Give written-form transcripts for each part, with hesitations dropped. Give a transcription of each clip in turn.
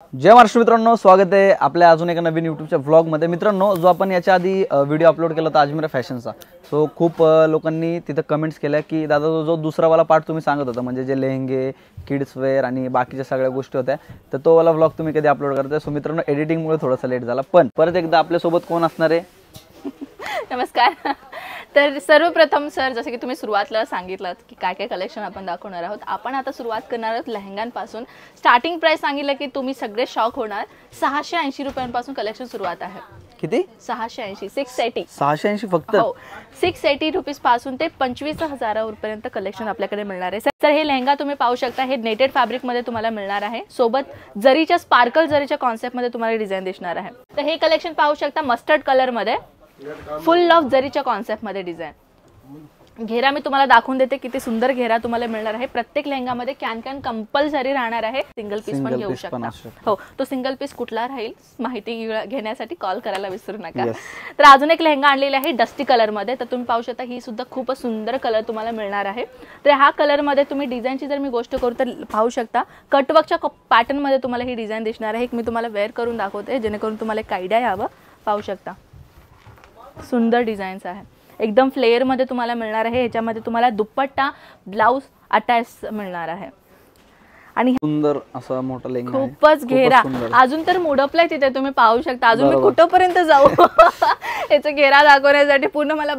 जय महाराष्ट्र मित्रांनो, स्वागत आहे आपल्या अजून एका नवीन यूट्यूबच्या व्लॉगमध्ये। मित्रांनो, जो आपण याच्या आधी व्हिडिओ अपलोड केला होता अजमेरा फॅशनचा, सो खूप लोकांनी तिथे कमेंट्स केल्या की दादा जो दुसरा वाला पार्ट तुम्ही सांगत होता, म्हणजे जे लेहंगे, किड्स वेअर आणि बाकीच्या सगळ्या गोष्टी होत्या, तर तो वाला व्लॉग तुम्ही कधी अपलोड करताय? सो मित्रांनो, एडिटिंगमुळे थोडासा लेट झाला, पण परत एकदा आपल्यासोबत कोण असणार आहे? नमस्कार। तर सर्वप्रथम सर, जसे की तुम्ही सुरुवातीला सांगितलं की काय काय कलेक्शन आपण दाखवणार आहोत, आपण आता सुरुवात करणार आहोत लेहंगांपासून। स्टार्टिंग प्राइस सांगितलं की तुम्ही सगळे शॉक होणार, 680 रुपयांपासून कलेक्शन सुरुवात आहे। किती? 680, 680। 680 फक्त? हो, 680 रुपीज पासून ते 25,000 रुपयांपर्यंत कलेक्शन आपल्याकडे मिळणार आहे। तर हे लेहंगा तुम्ही पाहू शकता, हे नेटेड फॅब्रिक मध्ये तुम्हाला मिळणार आहे, सोबत जरीच्या स्पार्कल जरीच्या कॉन्सेप्ट मध्ये तुम्हाला डिझाइन दिसणार आहे। तर हे कलेक्शन पाहू शकता मस्टर्ड कलर मध्ये, फुल ऑफ जरीच्या कॉन्सेप्ट मध्ये डिझाइन। घेरा मी तुम्हाला दाखवून देते, किती सुंदर घेरा तुम्हाला मिळणार आहे। प्रत्येक लेहंगामध्ये कॅन कंपल्सरी राहणार आहे, सिंगल पीस पण घेऊ शकता। हो, तो सिंगल पीस कुठला राहील माहिती घेण्यासाठी कॉल करायला विसरू नका। तर अजून एक लेहंगा आणलेला आहे डस्टी कलर मध्ये, तर तुम्ही पाहू शकता ही सुद्धा खूप सुंदर कलर तुम्हाला मिळणार आहे। तर हा कलर मध्ये तुम्ही डिझाईनची जर मी गोष्ट करू तर पाहू शकता कटवर्कच्या पॅटर्न मध्ये तुम्हाला ही डिझाइन दिसणार आहे। मी तुम्हाला वेअर करून दाखवते जेणेकरून तुम्हाला एक आयडिया यावं। पाहू शकता सुंदर डिझाईन्स आहे, एकदम फ्लेअर मध्ये तुम्हाला मिळणार आहे। ह्याच्यामध्ये तुम्हाला दुपट्टा ब्लाउज अटॅच मिळणार आहे आणि सुंदर असा मोठा लेहंगा, खूपच घेरा। अजून तर मुडपलाय तिथे, तुम्ही पाहू शकता। अजून मी कुठपर्यंत जाऊ याचा घेरा दाखवण्यासाठी पूर्ण मला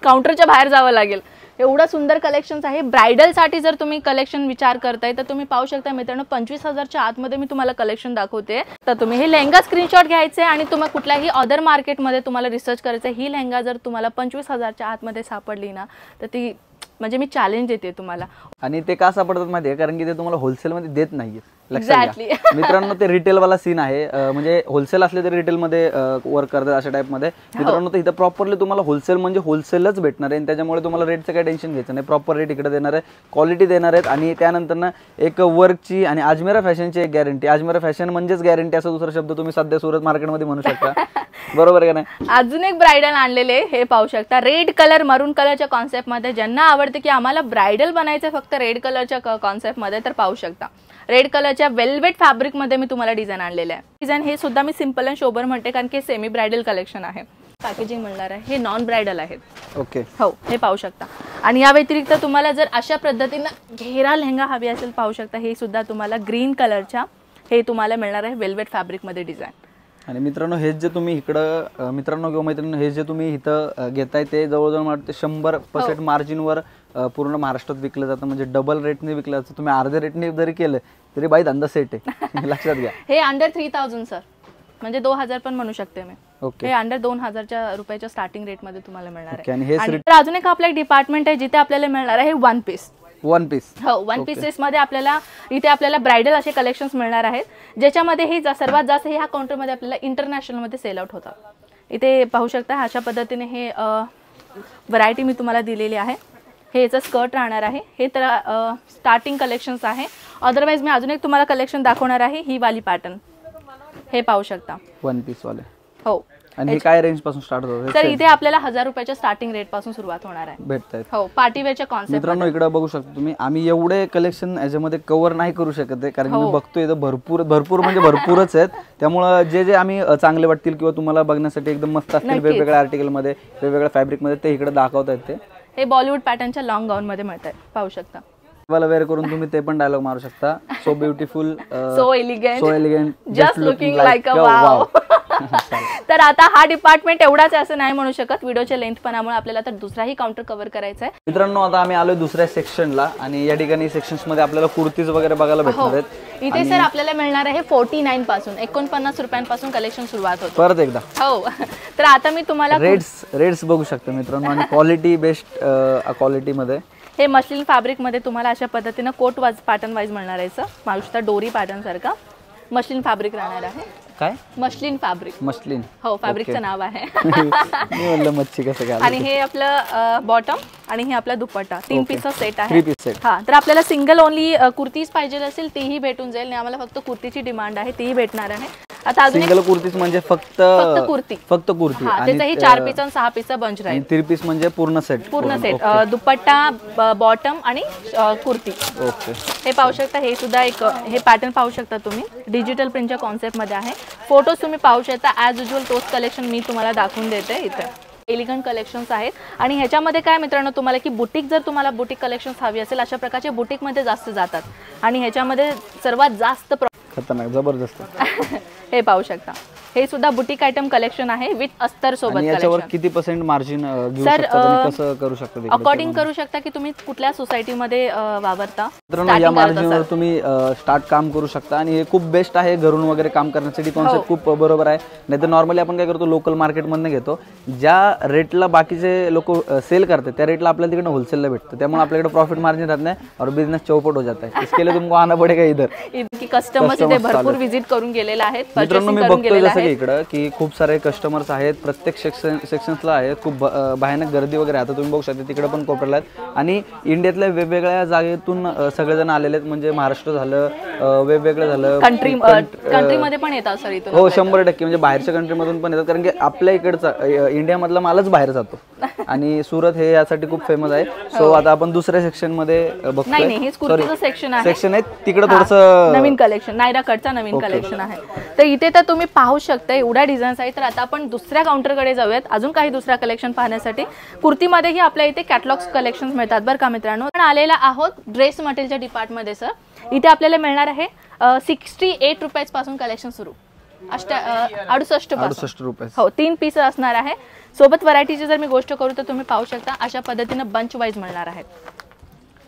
काउंटरच्या बाहेर जावं लागेल, एवढा सुंदर कलेक्शन्स आहे। ब्राइडल साठी जर तुम्ही कलेक्शन विचार करताय तर तुम्ही पाहू शकता मित्रांनो, 25,000च्या आतमध्ये मी तुम्हाला कलेक्शन दाखवते। तर तुम्ही हे लेहंगा स्क्रीनशॉट घ्यायचे आणि तुम्हाला कुठल्याही अदर मार्केटमध्ये तुम्हाला रिसर्च करायचं, ही लेहंगा जर तुम्हाला 25,000च्या आतमध्ये सापडली ना, तर ती म्हणजे मी चॅलेंज देते तुम्हाला। आणि ते का सापडतात माहिती आहे? कारण की ते तुम्हाला होलसेल मध्ये देत नाहीये। मित्रांनो, ते रिटेल वाला सीन आहे, म्हणजे होलसेल असले तरी रिटेल मध्ये वर्क करतात अशा टाइप मध्ये। मित्रांनो, तर इथं प्रॉपरली तुम्हाला होलसेल म्हणजे होलसेलच भेटणार आहे, त्याच्यामुळे तुम्हाला रेटचं काही टेन्शन घ्यायचं नाही। प्रॉपर रेट इकडे देणार आहे, क्वालिटी देणार आहेत आणि त्यानंतर ना एक वर्कची आणि अजमेरा फॅशनची एक गॅरंटी। अजमेरा फॅशन म्हणजेच गॅरंटी, असा दुसरा शब्द तुम्ही सध्या सुरत मार्केटमध्ये म्हणू शकता, बरोबर आहे का नाही? अजून एक ब्राइडल आणलेले, हे पाहू शकता रेड कलर मरून कलरच्या कॉन्सेप्ट मध्ये। ज्यांना आवडते की आम्हाला ब्राइडल बनायचं फक्त रेड कलरच्या कॉन्सेप्ट मध्ये, तर पाहू शकता रेड कलरच्या वेल्वेट फॅब्रिक मध्ये मी तुम्हाला डिझाइन आणलेले आहे। डिझाइन हे सुद्धा मी सिंपल अँड शोबर म्हणते, कारण की सेमी ब्राइडल कलेक्शन आहे। पॅकेजिंग मिळणार आहे, हे नॉन ब्राइडल आहेत। ओके, हो, हे पाहू शकता। आणि या व्यतिरिक्त तुम्हाला जर अशा पद्धतीनं घेरा लेहंगा हवी असेल, पाहू शकता हे सुद्धा तुम्हाला ग्रीन कलरच्या हे तुम्हाला मिळणार आहे वेल्वेट फॅब्रिक मध्ये डिझाइन। आणि मित्रांनो, हे जे तुम्ही इकडं मित्रांनो किंवा मैत्रिणी हे जे तुम्ही इथं घेताय ते जवळजवळ मला 100% मार्जिनवर पूर्ण महाराष्ट्रात विकलं जातं, म्हणजे डबल रेटने विकलं जातं। तुम्ही अर्ध्या रेटने जरी केलं तरी बाई धंदा सेट आहे लक्षात घ्या। हे अंडर 3000 सर, म्हणजे 2000 पण म्हणू शकते मी। ओके, हे अंडर 2000 रुपयाच्या स्टार्टिंग रेट मध्ये तुम्हाला मिळणार आहे। आणि तर अजून एक आपलं एक डिपार्टमेंट आहे जिथे आपल्याला मिळणार आहे वन पीस। हो, वन पीसेस मध्ये आपल्याला इथे आपल्याला ब्राइडल असे कलेक्शन्स मिळणार आहेत, ज्याच्यामध्ये हे सर्वात जास्त ह्या काउंटर मध्ये आपल्याला इंटरनॅशनल मध्ये सेल आउट होतात। इथे पाहू शकता अशा पद्धतीने हे व्हरायटी मी तुम्हाला दिलेली आहे। हे याचं स्कर्ट राहणार आहे, हे तर स्टार्टिंग कलेक्शन्स आहे। अदरवाइज मी अजून एक तुम्हाला कलेक्शन दाखवणार आहे, ही वाली पॅटर्न हे पाहू शकता वन पीस वाले। हो, आणि हे काय रेंज पासून स्टार्ट होतं? तर इथे आपल्याला 1000 रुपयाच्या स्टार्टिंग रेट पासून सुरुवात होणार आहे, भेटतात। हो, पार्टीवेअरच्या कॉन्सेप्ट। मित्रांनो, इकडे बघू शकता तुम्ही, आम्ही एवढे कलेक्शन याच्यामध्ये कव्हर नाही करू शकत आहे, कारण मी बघतोय इथं भरपूर म्हणजे भरपूरच आहेत। त्यामुळे जे आम्ही चांगले वाटतील किंवा तुम्हाला बघण्यासाठी एकदम मस्त असतील वेगवेगळ्या आर्टिकल मध्ये, वेगवेगळ्या फॅब्रिक मध्ये, ते इकडे दाखवतात। ते हे बॉलिवूड पॅटर्नच्या लॉंग गाऊन मध्ये मिळतात, पाहू शकता। मला वेअर करून तुम्ही ते पण डायलॉग मारू शकता, so beautiful, so elegant, just looking like a wow. तर आता हा डिपार्टमेंट एवढाच असं नाही म्हणू शकत, व्हिडिओच्या लेंथपणामुळे आपल्याला तर दुसराही काउंटर कव्हर करायचा आहे। मित्रांनो, आता आम्ही आलोय दुसऱ्या सेक्शनला आणि या ठिकाणी सेक्शन्स मध्ये आपल्याला कुर्तीज वगैरे बघायला भेटणार आहेत। इथे सर आपल्याला मिळणार आहे 49 पासून 49 रुपयांपासून कलेक्शन सुरुवात होते। परत एकदा, हो, तर आता मी तुम्हाला रेट्स बघू शकता मित्रांनो, आणि क्वालिटी बेस्ट क्वालिटी मध्ये। हे मस्लिन फॅब्रिक मध्ये तुम्हाला अशा पद्धतीने कोट वाज पॅटर्न वाईज मिळणार आहे। माउशचा डोरी पॅटर्न सारखा मस्लिन फॅब्रिक राहणार आहे। काय? Muslin fabric. मस्लिन, हो, फॅब्रिकचं नाव आहे। मी म्हणलं मच्छी कसं काय। आणि हे आपलं बॉटम आणि हे आपला दुपट्टा, 3 पीसचा सेट आहे। 3 पीस सेट। हा, तर आपल्याला सिंगल ओनली कुर्तीज पाहिजे असेल तीही भेटून जाईल, आम्हाला फक्त कुर्तीची डिमांड आहे, तीही भेटणार आहे। आता अजून सिंगल कुर्तीज म्हणजे फक्त कुर्ती आणि 4 पीस आणि 6 पीसचा बंच राहील. 3 पीस म्हणजे पूर्ण सेट दुपट्टा बॉटम आणि कुर्ती. ओके, हे पाहू शकता. हे सुद्धा एक हे पॅटर्न पाहू शकता तुम्ही, डिजिटल प्रिंटच्या कॉन्सेप्ट मध्ये आहे. फोटोज तुम्ही पाहू शकता. ॲज युजल तोच कलेक्शन मी तुम्हाला दाखवून देते. इथे एलिगंट कलेक्शन्स आहेत आणि ह्याच्यामध्ये काय मित्रांनो तुम्हाला की बुटीक, जर तुम्हाला बुटीक कलेक्शन्स हवी असेल अशा प्रकारचे बुटीकमध्ये जास्त जातात आणि ह्याच्यामध्ये सर्वात जास्त खतरनाक जबरदस्त हे पाहू शकता. हे सुद्धा बुटीक आयटम कलेक्शन आहे विथ अस्तर सोबत. याच्यावर किती % मार्जिन घेऊ शकता आणि कसं करू शकता ते अकॉर्डिंग करू शकता की तुम्ही कुठल्या सोसायटीमध्ये वावरता. मित्रांनो या मार्जिनवर तुम्ही स्टार्ट काम करू शकता आणि हे खूप बेस्ट आहे घरून वगैरे काम करण्यासाठी. कॉन्सेप्ट खूप बरोबर आहे. नाहीतर नॉर्मली आपण काय करतो, लोकल मार्केटमधनं घेतो, ज्या रेटला बाकीचे लोक सेल करतात त्या रेटला आपल्याला तिकडे होलसेलला भेटतं. त्यामुळे आपल्याकडे प्रॉफिट मार्जिन राहत नाही और बिझनेस चौपट हो जाता है. इसके लिए तुमको आना पडेगा इधर. कस्टमर्स इथे भरपूर विजिट करून गेलेले आहेत. मित्रांनो मी बघतोय जसं की इकडं की खूप सारे कस्टमर्स आहेत, प्रत्येक सेक्शन्सला आहेत. खूप भयानक गर्दी वगैरे आता तुम्ही बघू शकता. तिकडे पण कोपऱ्याला आहेत आणि इंडियातल्या वेगवेगळ्या जागेतून सगळेजण आलेले आहेत. म्हणजे महाराष्ट्र झालं, वेगवेगळं झालं, कंट्रीमध्ये पण येतात सर इथून. हो 100% म्हणजे बाहेरच्या कंट्रीमधून पण येतात. कारण की आपल्या इकडचा इंडियामधला मालच बाहेर जातो आणि सुरत हे यासाठी खूप फेमस आहे. सो आता आपण दुसऱ्या सेक्शन मध्ये बघतोय. सेक्शन आहे तिकडे थोडंसं नवीन कलेक्शन, नायरा कटचा नवीन कलेक्शन आहे. तर इथे तर तुम्ही पाहू शकता एवढ्या डिझाईन्स आहेत. तर आता आपण दुसऱ्या काउंटरकडे जाऊयात अजून काही दुसऱ्या कलेक्शन पाहण्यासाठी. कुर्तीमध्येही आपल्या इथे कॅटलॉग्स कलेक्शन मिळतात बरं का मित्रांनो. आपण आलेला आहोत ड्रेस मटेरियलच्या डिपार्टमेंटमध्ये सर. इथे आपल्याला मिळणार आहे 68 रुपयाज पासून कलेक्शन सुरू, 68 रुपये. हो 3 पीस असणार आहे. सोबत व्हरायटीची जर मी गोष्ट करू तर तुम्ही पाहू शकता अशा पद्धतीनं बंच वाईज मिळणार आहेत.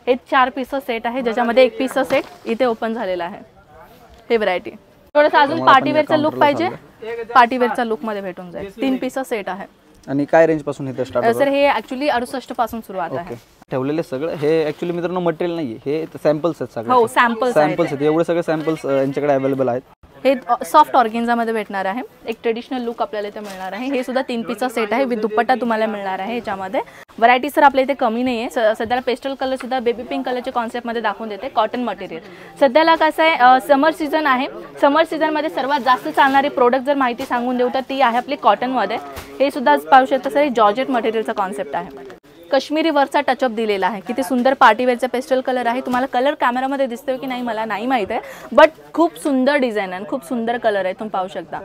हे 4 पीसचं सेट आहे ज्याच्यामध्ये 1 पीसचं सेट इथे ओपन झालेला आहे. हे व्हरायटी थोडंसं अजून पार्टीवेअरचा लुक पाहिजे, पार्टीवेअरचा लुक मध्ये भेटून जाईल. 3 पीसचं सेट आहे. आणि काय रेंज पासून इथे स्टार्ट सर हे ऍक्च्युली 68 पासून सुरुवात आहे. ठेवलेले सगळं हे ऍक्च्युली मित्रांनो मटेरियल नाहीये, हे सॅम्पल्स आहेत सगळे. हो सॅम्पल्स आहेत. एवढे सगळे सॅम्पल्स यांच्याकडे अवेलेबल आहेत. हे सॉफ्ट ऑर्गेन्झा मध्ये भेटणार आहे. एक ट्रेडिशनल लुक आपल्याला इथे मिळणार आहे. हे सुद्धा 3 पीसचा सेट आहे विथ दुपट्टा तुम्हाला मिळणार आहे. याच्यामध्ये व्हरायटी सर आपल्या इथे कमी नाही आहे. सध्याला पेस्टल कलर सुद्धा बेबी पिंक कलरच्या कॉन्सेप्ट मध्ये दाखवून देते. कॉटन मटेरियल सध्याला कसं आहे, समर सीझन आहे. समर सीझन मध्ये सर्वात जास्त चालणारी प्रोडक्ट जर माहिती सांगून देऊ तर ती आहे आपली कॉटन मध्ये. हे सुद्धा पाहू शकता सर, जॉर्जेट मटेरियलचा कॉन्सेप्ट आहे. काश्मीरी वर्कचा टचअप दिलेला आहे. किती सुंदर पार्टीवेअरचा पेस्टल कलर आहे. तुम्हाला कलर कॅमेरामध्ये दिसतोय की नाही मला नाही माहित आहे, बट खूप सुंदर डिझाईन आहे, खूप सुंदर कलर आहे, तुम्ही पाहू शकता.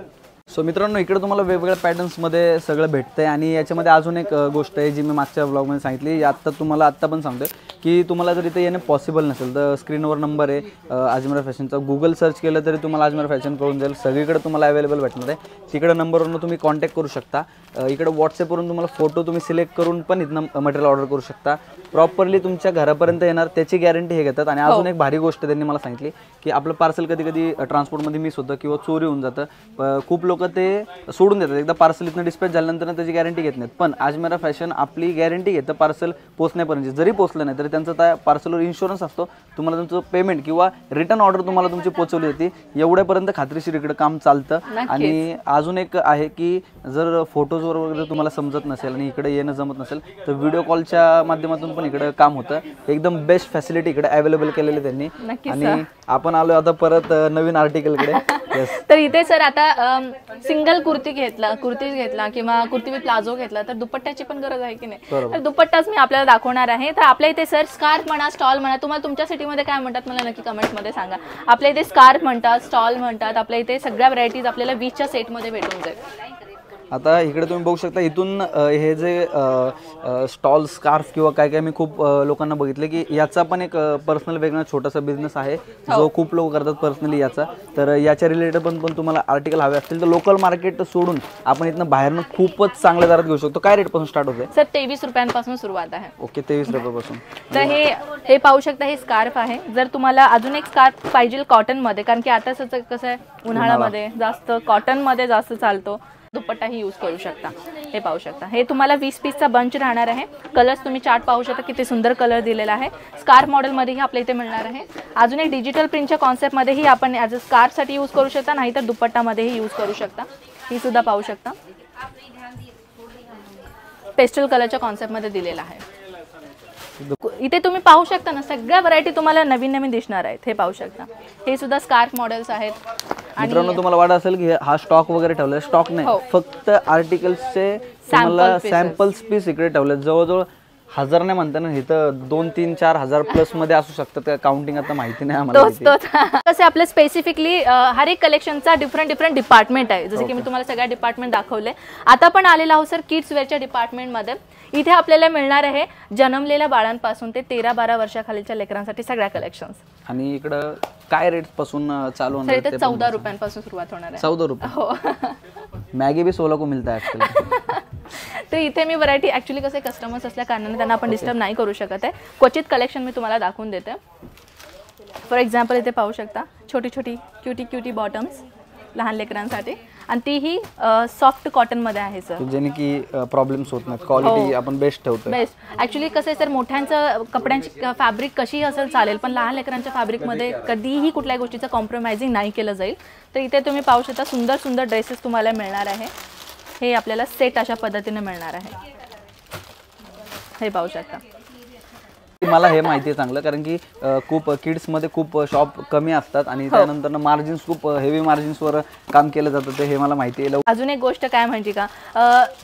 सो मित्रांनो इकडे तुम्हाला वेगवेगळ्या पॅटर्न्समध्ये सगळं भेटतंय आणि याच्यामध्ये अजून एक गोष्ट आहे जी मी मागच्या ब्लॉगमध्ये सांगितली, आत्ता तुम्हाला आत्ता पण सांगतोय की तुम्हाला जर इथे येणं पॉसिबल नसेल तर स्क्रीनवर नंबर आहे अजमेरा फॅशनचा. गुगल सर्च केलं तरी तुम्हाला अजमेरा फॅशन कळून जाईल. सगळीकडे तुम्हाला अवेलेबल भेटणार आहे. तिकडे नंबरवरून तुम्ही कॉन्टॅक्ट करू शकता. इकडे व्हॉट्सअपवरून तुम्हाला फोटो तुम्ही सिलेक्ट करून पण इथनं मटेरियल ऑर्डर करू शकता. प्रॉपरली तुमच्या घरापर्यंत येणार त्याची गॅरंटी हे घेतात. आणि अजून एक भारी गोष्ट त्यांनी मला सांगितली की आपलं पार्सल कधी कधी ट्रान्सपोर्टमध्ये मिस होतं किंवा चोरी होऊन जातं. खूप लोक ते सोडून देतात. एकदा पार्सल इथनं डिस्पॅच झाल्यानंतर त्याची गॅरंटी घेत नाहीत. पण अजमेरा फॅशन आपली गॅरंटी घेतं पार्सल पोहोचण्यापर्यंत. जरी पोहोचलं नाही तरी त्यांचा त्या पार्सलवर इन्शुरन्स असतो. तुम्हाला तुमचं पेमेंट किंवा रिटर्न ऑर्डर तुम्हाला तुमची पोहोचवली जाते. एवढ्यापर्यंत खात्रीशीर इकडे काम चालतं. आणि अजून एक आहे की जर फोटोजवर वगैरे तुम्हाला समजत नसेल आणि इकडे येणं जमत नसेल तर व्हिडिओ कॉलच्या माध्यमातून पण इकडे काम होतं. एकदम बेस्ट फॅसिलिटी इकडे अवेलेबल केलेली त्यांनी. आणि आपण आलो आता परत नवीन आर्टिकलकडे. तर इथे सर आता सिंगल कुर्ती घेतला किंवा कुर्ती विथ प्लाझो घेतला तर दुपट्ट्याची पण गरज आहे की नाही. तर दुपट्टाच मी आपल्याला दाखवणार आहे. तर आपल्या इथे सर स्कार्फ म्हणा, स्टॉल म्हणा, तुम्हाला तुमच्या सिटीमध्ये काय म्हणतात मला नक्की कमेंट्समध्ये सांगा. आपल्या इथे स्कार्फ म्हणतात, स्टॉल म्हणतात. आपल्या इथे सगळ्या व्हरायटीज आपल्याला 20च्या सेटमध्ये भेटून जाईल. आता इकडे तुम्ही बघू शकता इथून हे जे स्टॉल स्कार्फ किंवा काय काय मी खूप लोकांना बघितले की याचा पण एक पर्सनल वेगळा छोटासा बिझनेस आहे जो खूप लोक करतात पर्सनली याचा. तर याच्या रिलेटेड पण तुम्हाला आर्टिकल हवे असतील तर लोकल मार्केट सोडून आपण इथनं बाहेरनं खूपच चांगल्या दरात घेऊ शकतो. काय रेट पासून स्टार्ट होते सर? 23 रुपयांपासून सुरुवात आहे. ओके 23 रुपयापासून. तर हे पाहू शकता हे स्कार्फ आहे. जर तुम्हाला अजून एक स्कार्फ पाहिजे कॉटन मध्ये, कारण की आता कसं आहे उन्हाळ्यामध्ये जास्त कॉटन मध्ये जास्त चालतो, दुपट्टाही यूज करू शकता. हे पाहू शकता हे तुम्हाला 20 पीसचा बंच राहणार आहे. कलर्स तुम्ही चार्ट पाहू शकता किती सुंदर कलर दिलेला आहे. स्कार्फ मॉडेलमध्येही आपल्या इथे मिळणार आहे. अजून एक डिजिटल प्रिंटच्या कॉन्सेप्टमध्येही आपण ॲज अ स्कार्फसाठी यूज करू शकता, नाहीतर दुपट्टामध्येही यूज करू शकता. ही सुद्धा पाहू शकता पेस्टल कलरच्या कॉन्सेप्टमध्ये दिलेला आहे. इथे तुम्ही पाहू शकता ना, सगळ्या व्हरायटी तुम्हाला नवीन नवीन दिसणार आहेत. हे पाहू शकता, हे सुद्धा स्कार्फ मॉडेल्स आहेत. मित्रांनो तुम्हाला वाटत असेल की हा स्टॉक वगैरे ठेवलाय, स्टॉक नाही, फक्त आर्टिकल्सचे तुम्हाला सॅम्पल्स पीस इकडे ठेवले. जवळजवळ 1000 नाही म्हणता ना, इथं 2-3-4 प्लस मध्ये असू शकतात. काउंटिंग आता माहिती नाही आम्हाला. कसं आपलं स्पेसिफिकली हर एक कलेक्शनचा डिफरंट डिपार्टमेंट आहे. जसे की मी तुम्हाला सगळ्या डिपार्टमेंट दाखवले. आता पण आलेला आहोत सर किड्स वेअरच्या डिपार्टमेंटमध्ये. इथे आपल्याला मिळणार आहे जन्मलेल्या बाळांपासून ते 13-12 वर्षाखालीच्या लेकरांसाठी सगळ्या कलेक्शन्स. आणि इकडं काय रेट पासून चालू होणार? इथे 14 रुपयांपासून सुरुवात होणार आहे. 14 रुपये? हो. मॅगी भी 16 को मिळता ऍक्च्युअली. तर इथे मी व्हरायटी ऍक्च्युली कसे कस्टमर्स असल्या कारणाने त्यांना आपण डिस्टर्ब नाही करू शकत आहे. क्वचित कलेक्शन मी तुम्हाला दाखवून देते. फॉर एक्झाम्पल इथे पाहू शकता छोटी छोटी क्युटी बॉटम्स लहान लेकरांसाठी, आणि तीही सॉफ्ट कॉटन मध्ये आहे सर, ज्याने की प्रॉब्लेम्स होत नाहीत. क्वालिटी आपण बेस्ट ठेवतो. बेस्ट ऍक्च्युली कसं आहे सर, मोठ्यांचं कपड्यांची फॅब्रिक कशीही असेल चालेल, पण लहान लेकरांच्या फॅब्रिकमध्ये कधीही कुठल्याही गोष्टीचं कॉम्प्रोमाइजिंग नाही केलं जाईल. तर इथे तुम्ही पाहू शकता सुंदर सुंदर ड्रेसेस तुम्हाला मिळणार आहे. हे आपल्याला सेट अशा पद्धतीने मिळणार आहे. हे पाहू शकता. मला हे माहिती आहे चांगलं, कारण की खूप किड्स मध्ये खूप शॉप कमी असतात आणि त्यानंतर मार्जिन्स खूप हेवी मार्जिन्सवर काम केलं जातं. ते हे मला माहिती आहे. अजून एक गोष्ट काय म्हणजे का,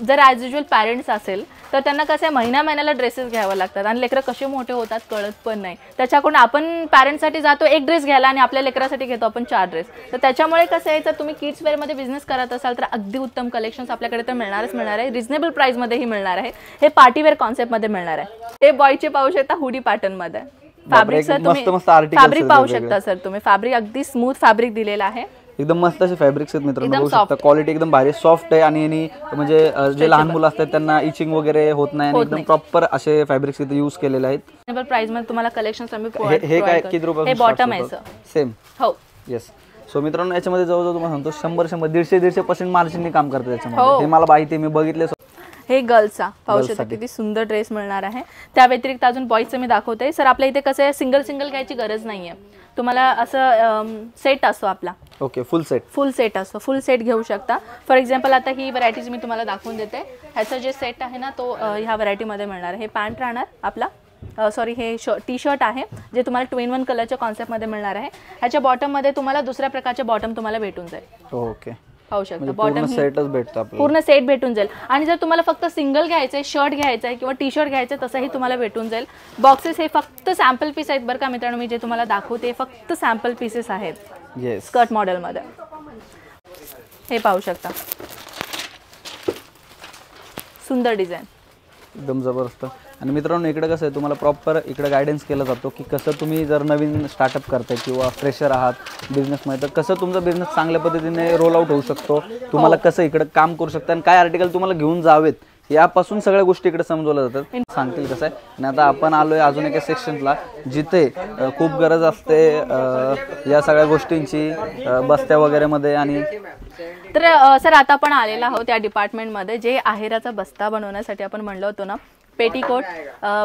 जर ॲज युजल पॅरेंट्स असेल तर त्यांना कसं आहे महिन्याला ड्रेसेस घ्यावं लागतात आणि लेकरं कसे मोठे होतात कळत पण नाही. त्याच्याकडून आपण पॅरेंट्ससाठी जातो एक ड्रेस घ्यायला आणि आपल्या लेकरासाठी घेतो आपण 4 ड्रेस. तर त्याच्यामुळे कसं आहे, जर तुम्ही किड्स वेअरमध्ये बिझनेस करत असाल तर अगदी उत्तम कलेक्शन्स आपल्याकडे तर मिळणारच मिळणार आहे. रिजनेबल प्राईसमध्येही मिळणार आहे. हे पार्टीवेअर कॉन्सेप्टमध्ये मिळणार आहे. हे बॉयचे पाहू शकता हुडी पॅटर्न मध्ये. फॅब्रिक सर तुम्ही फॅब्रिक पाहू शकता सर, तुम्ही फॅब्रिक अगदी स्मूथ फॅब्रिक दिलेला आहे. एकदम मस्त असे फॅब्रिक्स आहेत मित्रांनो, बघू शकता. क्वालिटी एकदम भारी सॉफ्ट आहे आणि म्हणजे जे लहान मुलं असतात त्यांना इचिंग वगैरे होत नाही आणि एकदम प्रॉपर असे फॅब्रिक्स इथे यूज केलेले आहेत. रिजनेबल प्राइस मध्ये तुम्हाला कलेक्शन्स आम्ही हे काय किती रुपये? हे बॉटम आहे सर. सेम. हो येस. सो मित्रांनो याच्यामध्ये जवळजवळ तुम्हाला सांगतो 100-150% मार्जिनने काम करतात याच्यामध्ये. हे मला माहिती आहे, मी बघितले. हे गर्ल्सचा पाहू शकता किती सुंदर ड्रेस मिळणार आहे. त्या व्यतिरिक्त अजून बॉयजचं मी दाखवते सर. आपल्या इथे कसं आहे, सिंगल घ्यायची गरज नाहीये. तुम्हाला असं सेट असतो आपला. ओके. फुल सेट असतो. फुल सेट घेऊ शकता. फॉर एक्झाम्पल आता ही व्हरायटीज मी तुम्हाला दाखवून देते. ह्याचं जे सेट आहे ना तो ह्या व्हरायटीमध्ये मिळणार आहे. हे पॅन्ट राहणार आपला, सॉरी हे टी शर्ट आहे जे तुम्हाला 2-in-1 कलरच्या कॉन्सेप्टमध्ये मिळणार आहे. ह्याच्या बॉटममध्ये तुम्हाला दुसऱ्या प्रकारचे बॉटम तुम्हाला भेटून जाईल. ओके. पाहू शकता बॉटम सेटच भेटतो आपल्याला, पूर्ण सेट भेटून जाईल. आणि जर तुम्हाला फक्त सिंगल घ्यायचंय, शर्ट घ्यायचंय किंवा टी शर्ट घ्यायचंय तसंही तुम्हाला भेटून जाईल. बॉक्सेस हे फक्त सॅम्पल पीस आहेत बरं का मित्रांनो. मी जे तुम्हाला दाखवते फक्त सॅम्पल पीसेस आहेत. स्कर्ट मॉडेलमध्ये हे पाहू शकता. सुंदर डिझाईन, एकदम जबरदस्त. आणि मित्रांनो इकडे कसं आहे, तुम्हाला प्रॉपर इकडे गायडन्स केला जातो की कसं तुम्ही जर नवीन स्टार्टअप करताय किंवा फ्रेशर आहात बिझनेसमध्ये तर कसं तुमचा बिझनेस चांगल्या पद्धतीने रोल आउट होऊ शकतो, तुम्हाला कसं इकडे काम करू शकता आणि काय आर्टिकल तुम्हाला घेऊन जावेत यापासून सगळ्या गोष्टी इकडे समजवल्या जातात. सांगतील कसं आहे. आणि आता आपण आलोय अजून एका सेक्शनला जिथे खूप गरज असते या सगळ्या गोष्टींची, बस्त्या वगैरे मध्ये. आणि तर सर आता आपण आलेला आहोत या डिपार्टमेंटमध्ये जे आहेराचा बस्ता बनवण्यासाठी आपण म्हणलं होतं ना, पेटीकोट,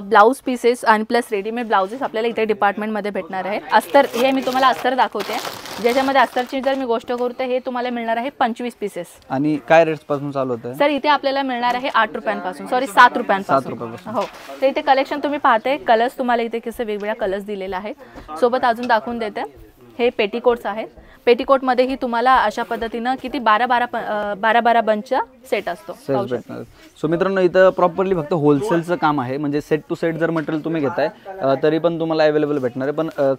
ब्लाऊज पीसेस आणि प्लस रेडीमेड ब्लाउजेस आपल्याला इथे डिपार्टमेंटमध्ये भेटणार आहे. अस्तर, हे मी तुम्हाला अस्तर दाखवते. ज्याच्यामध्ये अस्तरची जर मी गोष्ट करू तर हे तुम्हाला मिळणार आहे 25 पीसेस. आणि काय रेट्स पासून चालू होतं सर? इथे आपल्याला मिळणार आहे 8 रुपयांपासून, सॉरी 7 रुपयांपासून. हो. तर इथे कलेक्शन तुम्ही पाहते, कलर्स तुम्हाला इथे कसे वेगवेगळ्या कलर्स दिलेले आहेत. सोबत अजून दाखवून देते. हे पेटीकोट्स आहेत. पेटीकोटमध्येही तुम्हाला अशा पद्धतीनं किती 12 बंचचा सेट असतो. सो मित्रांनो इथं प्रॉपरली फक्त होलसेलचं काम आहे. म्हणजे सेट टू सेट जर मटेरियल तुम्ही घेताय तरी पण तुम्हाला अवेलेबल भेटणार आहे. पण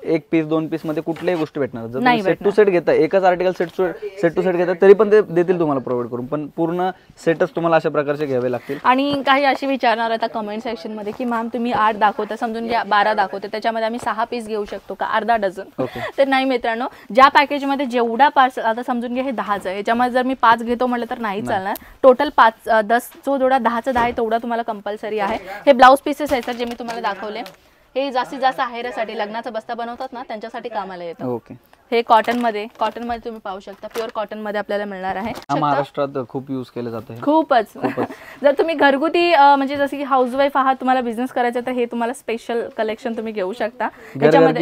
1 पीस 2 पीस मध्ये कुठल्याही गोष्टी भेटणार. जर तुम्ही सेट टू सेट घेताय, एकच आर्टिकल सेट टू सेट घेताय तरी पण ते देतील तुम्हाला प्रोव्हाइड करून. पण पूर्ण सेटच तुम्हाला अशा प्रकारचे घ्यावे लागतील. आणि काही अशी विचारणार आता कमेंट सेक्शन मध्ये की मॅम तुम्ही 8 दाखवता, समजून घ्या 12 दाखवते, त्याच्यामध्ये आम्ही 6 पीस घेऊ शकतो का, अर्धा डझन? तर नाही मित्रांनो, ज्या पॅकेजमध्ये जेवढा पार्सल, आता समजून घ्या हे 10चं आहे, याच्यामध्ये जर मी 5 घेतो म्हटलं तर नाही चालणार. टोटल 10 जो जेवढा 10चं 10 आहे तेवढा तुम्हाला कंपल्सरी आहे. हे ब्लाऊज पीसेस आहे सर जे मी तुम्हाला दाखवले. हे जास्तीत जास्त आहेरासाठी लग्नाचा बस्ता बनवतात ना त्यांच्यासाठी कामाला येतं. ओके. हे कॉटन मध्ये तुम्ही पाहू शकता, प्युअर कॉटन मध्ये आपल्याला मिळणार आहे. महाराष्ट्रात खूप यूज केलं जातं. खूपच. जर तुम्ही घरगुती म्हणजे जसं की हाऊसवाईफ आहात, तुम्हाला बिझनेस करायचा तर हे तुम्हाला स्पेशल कलेक्शन तुम्ही घेऊ शकता. घर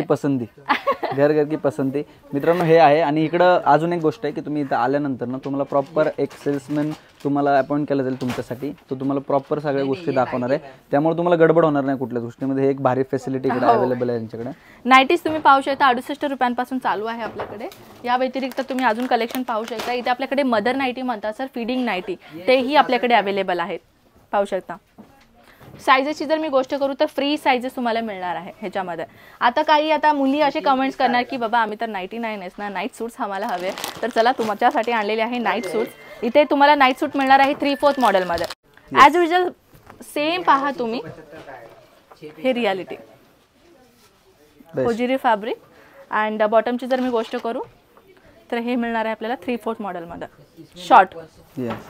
की पसंती मित्रांनो हे आहे. आणि इकडं अजून एक गोष्ट आहे की तुम्ही इथं आल्यानंतर ना तुम्हाला प्रॉपर एक सेल्समॅन तुम्हाला अपॉइंट केला जाईल तुमच्यासाठी. तो तुम्हाला प्रॉपर सगळ्या गोष्टी दाखवणार आहे, त्यामुळे तुम्हाला गडबड होणार नाही कुठल्या गोष्टीमध्ये. हे एक भारी फॅसिलिटी इकडे अवेलेबल आहे यांच्याकडे. नाईटीज तुम्ही पाहू शकता 68 रुपयांपासून चालू आहे आपल्याकडे. या व्यतिरिक्त तुम्ही अजून कलेक्शन पाहू शकता. इथे आपल्याकडे मदर नाईटी म्हणतात सर, फीडिंग नाईटी, तेही आपल्याकडे अवेलेबल आहेत. पाहू शकता. साईजेसची जर मी गोष्ट करू तर फ्री साईजेस तुम्हाला मिळणार आहे ह्याच्यामध्ये. आता मुली असे कमेंट्स करणार की बाबा आम्ही तर 99 नेसणार, नाईट सूट्स आम्हाला हवे, तर चला तुमच्यासाठी आणलेले आहे नाईट सूट्स. इथे तुम्हाला नाईट सूट मिळणार आहे 3/4 मॉडेलमध्ये. ॲज युजल सेम पहा तुम्ही. हे रियालिटी होजिरी फॅब्रिक. अँड बॉटमची जर मी गोष्ट करू तर हे मिळणार आहे आपल्याला 3/4 मॉडेलमध्ये शॉर्ट.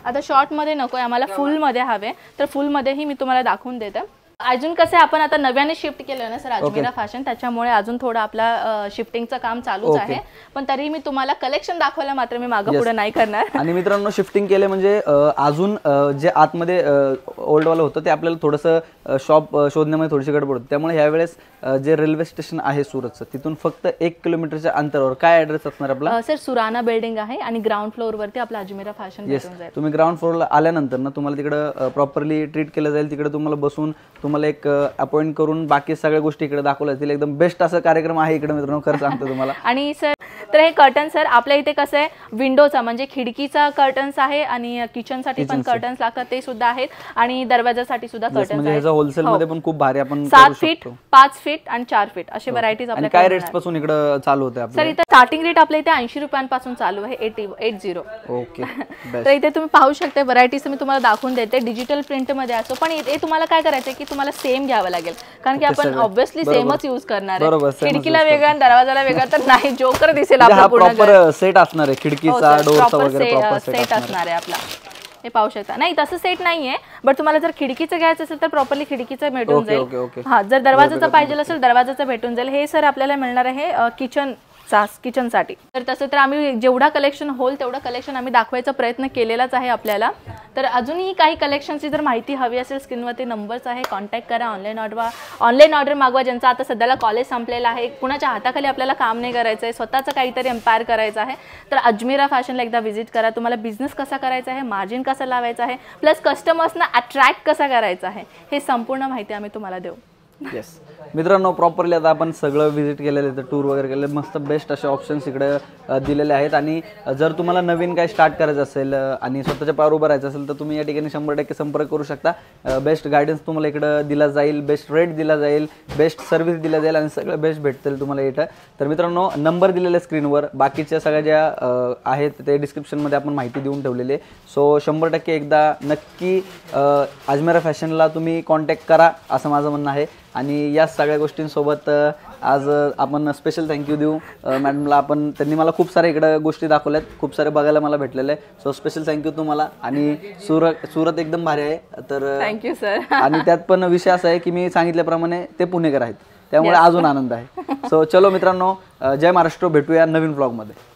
आता शॉर्टमध्ये नको आहे आम्हाला, फुलमध्ये हवे, तर फुलमध्येही मी तुम्हाला दाखवून देते. अजून कसं आपण आता नव्याने शिफ्ट केलं ना सर अजमेरा फॅशन, त्याच्यामुळे अजून थोडं आपला शिफ्टिंगचं काम चालूच आहे. पण तरी मी तुम्हाला कलेक्शन दाखवायला मात्र मी मागं पुढे नाही करणार. आणि मित्रांनो शिफ्टिंग केले म्हणजे अजून जे आतमध्ये ओल्डवालं होतं ते आपल्याला थोडंसं शॉप शोधण्यामध्ये थोडीशी गडबड होती. त्यामुळे ह्यावेळेस जे रेल्वे स्टेशन आहे सुरतचं, तिथून फक्त 1 किलोमीटरच्या अंतरावर काय ऍड्रेस असणार आपला सर? सुराना बिल्डिंग आहे आणि ग्राउंड फ्लोअरवरती आपला अजमेरा फॅशन भेटून जाईल. तुम्ही ग्राउंड फ्लोअरला आल्यानंतर ना तुम्हाला तिकडे प्रॉपरली ट्रीट केलं जाईल. तिकडे तुम्हाला बसून तुम्हाला एक अपॉइंट करून बाकी सगळ्या गोष्टी इकडे दाखवल्या जातील. एकदम बेस्ट असा कार्यक्रम आहे इकडे मित्रांनो, खरं सांगतो तुम्हाला. आणि सर तर हे कर्टन सर आपल्या इथे कसं आहे, विंडोचा म्हणजे खिडकीचा कर्टन्स आहे आणि किचनसाठी पण कर्टन्स लागतात ते सुद्धा आहेत, आणि दरवाजासाठी सुद्धा कर्टन्स आहेत. होलसेल मध्ये पण खूप भारी आपण 7 फीट 5 फीट आणि 4 फीट असे व्हरायटीज आपल्याकडे. काय रेट्स पासून इकडे चालू होते सर? इथे स्टार्टिंग रेट आपल्या इथे 80 रुपयांपासून चालू आहे. 80. ओके. तर इथे तुम्ही पाहू शकता व्हरायटीज मी तुम्हाला दाखवून देते. डिजिटल प्रिंट मध्ये असो, पण इथे तुम्हाला काय करायचं की तुम्हाला सेम घ्यावं लागेल, कारण की आपण ऑब्व्हियसली सेमच यूज करणार आहे. खिडकीला वेगळा आणि दरवाजाला वेगळा तर नाही, जोकर दिसेल आपला पूर्ण सेट असणार आहे. खिडकीचा डोरचा वगैरे प्रॉपर सेट असणार आहे आपला. हे पाहू शकता. नाही तसं सेट नाहीये, बट तुम्हाला जर खिडकीचं घ्यायचं असेल तर प्रॉपरली खिडकीचं भेटून जाईल. हा, जर दरवाजाचं पाहिजे असेल दरवाजाचं भेटून जाईल. हे सर आपल्याला मिळणार आहे किचनसाठी. तर तसं तर आम्ही जेवढा कलेक्शन होईल तेवढा कलेक्शन आम्ही दाखवायचा प्रयत्न केलेलाच आहे आपल्याला. तर अजूनही काही कलेक्शनची जर माहिती हवी असेल स्क्रीनवरती नंबर्स आहे, कॉन्टॅक्ट करा. ऑनलाईन ऑर्डर मागवा. ज्यांचं आता सध्याला कॉलेज संपलेलं आहे, कुणाच्या हाताखाली आपल्याला काम नाही करायचं आहे, स्वतःचं काहीतरी एम्पायर करायचं आहे, तर अजमेरा फॅशनला एकदा व्हिजिट करा. तुम्हाला बिझनेस कसा करायचा आहे, मार्जिन कसं लावायचं आहे, प्लस कस्टमर्सना अट्रॅक्ट कसा करायचा आहे, हे संपूर्ण माहिती आम्ही तुम्हाला देऊ. येस मित्रांनो, प्रॉपरली आता आपण सगळं व्हिजिट केलेलं आहे, टूर वगैरे केलेलं, मस्त बेस्ट असे ऑप्शन्स इकडे दिलेले आहेत. आणि जर तुम्हाला नवीन काही स्टार्ट करायचं असेल आणि स्वतःच्या पायावर उभं राहायचं असेल तर तुम्ही या ठिकाणी 100% संपर्क करू शकता. बेस्ट गायडन्स तुम्हाला इकडं दिला जाईल, बेस्ट रेट दिला जाईल, बेस्ट सर्व्हिस दिला जाईल आणि सगळं बेस्ट भेटतील तुम्हाला इथं. तर मित्रांनो, नंबर दिलेला स्क्रीनवर, बाकीच्या सगळ्या ज्या आहेत ते डिस्क्रिप्शनमध्ये आपण माहिती देऊन ठेवलेली आहे. सो 100% एकदा नक्की अजमेरा फॅशनला तुम्ही कॉन्टॅक्ट करा असं माझं म्हणणं आहे. आणि या सगळ्या गोष्टींसोबत आज आपण स्पेशल थँक्यू देऊ मॅडमला. त्यांनी मला खूप साऱ्या इकडं गोष्टी दाखवल्यात, खूप सारे बघायला मला भेटलेलं आहे. सो स्पेशल थँक्यू तुम्हाला. आणि सुरत एकदम भारी आहे. तर थँक्यू सर. आणि त्यात पण विषय असा आहे की मी सांगितल्याप्रमाणे ते पुणेकर आहेत, त्यामुळे अजून आनंद आहे. सो चलो मित्रांनो, जय महाराष्ट्र. भेटूया नवीन व्लॉगमध्ये.